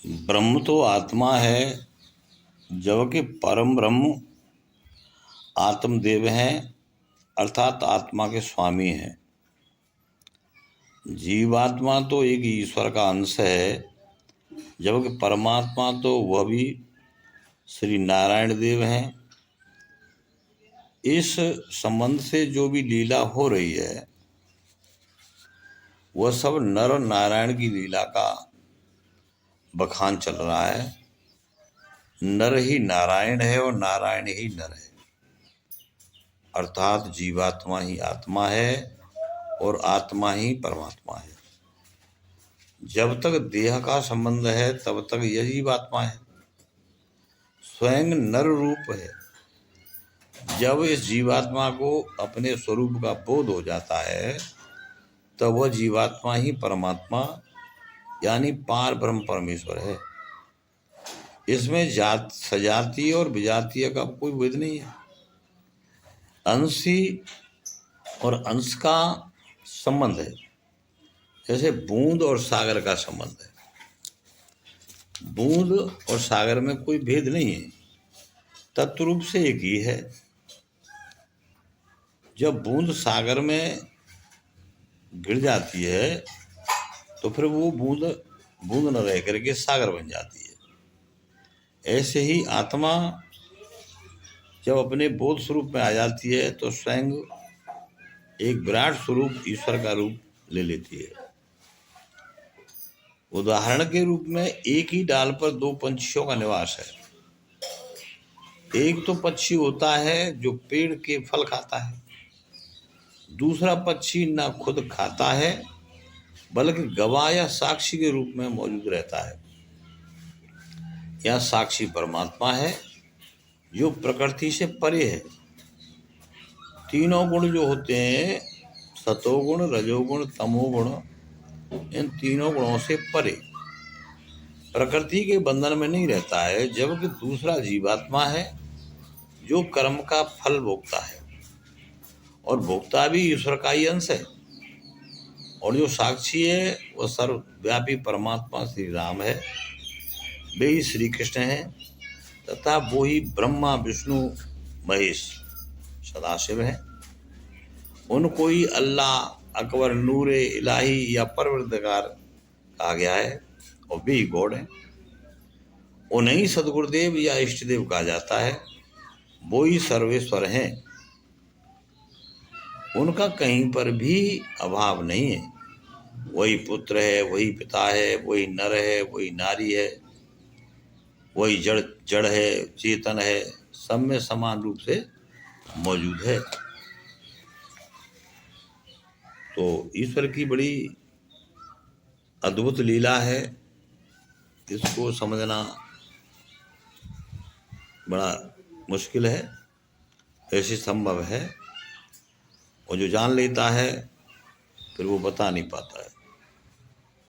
ब्रह्म तो आत्मा है, जबकि परम ब्रह्म आत्मदेव हैं, अर्थात आत्मा के स्वामी हैं। जीवात्मा तो एक ईश्वर का अंश है, जबकि परमात्मा तो वह भी श्री नारायण देव हैं। इस संबंध से जो भी लीला हो रही है वह सब नर नारायण की लीला का बखान चल रहा है। नर ही नारायण है और नारायण ही नर है, अर्थात जीवात्मा ही आत्मा है और आत्मा ही परमात्मा है। जब तक देह का संबंध है तब तक यह जीवात्मा है, स्वयं नर रूप है। जब इस जीवात्मा को अपने स्वरूप का बोध हो जाता है तब वह जीवात्मा ही परमात्मा यानी पार ब्रह्म परमेश्वर है। इसमें जात सजातीय और विजातीय का कोई भेद नहीं है। अंशी और अंश का संबंध है, जैसे बूंद और सागर का संबंध है। बूंद और सागर में कोई भेद नहीं है, तत्व रूप से एक ही है। जब बूंद सागर में गिर जाती है तो फिर वो बूंद बूंद न रह करके सागर बन जाती है। ऐसे ही आत्मा जब अपने बोध स्वरूप में आ जाती है तो स्वयं एक विराट स्वरूप ईश्वर का रूप ले लेती है। उदाहरण के रूप में एक ही डाल पर दो पंछियों का निवास है। एक तो पक्षी होता है जो पेड़ के फल खाता है, दूसरा पक्षी न खुद खाता है बल्कि गवाह या साक्षी के रूप में मौजूद रहता है। यह साक्षी परमात्मा है जो प्रकृति से परे है। तीनों गुण जो होते हैं, सतोगुण, रजोगुण, तमोगुण, इन तीनों गुणों से परे, प्रकृति के बंधन में नहीं रहता है। जबकि दूसरा जीवात्मा है जो कर्म का फल भोगता है और भोगता भी ईश्वर का ही अंश है। और जो साक्षी है वह सर्वव्यापी परमात्मा श्री राम है, वे ही श्री कृष्ण हैं तथा वो ही ब्रह्मा विष्णु महेश सदाशिव हैं। उनको ही अल्लाह, अकबर, नूरे इलाही या परवरदिगार कहा गया है और वे ही गॉड हैं। उन्हें सदगुरुदेव या इष्टदेव कहा जाता है, वो ही सर्वेश्वर हैं। उनका कहीं पर भी अभाव नहीं है। वही पुत्र है, वही पिता है, वही नर है, वही नारी है, वही जड़ है, चेतन है, सब में समान रूप से मौजूद है। तो ईश्वर की बड़ी अद्भुत लीला है, इसको समझना बड़ा मुश्किल है, ऐसे संभव है। और जो जान लेता है फिर वो बता नहीं पाता है।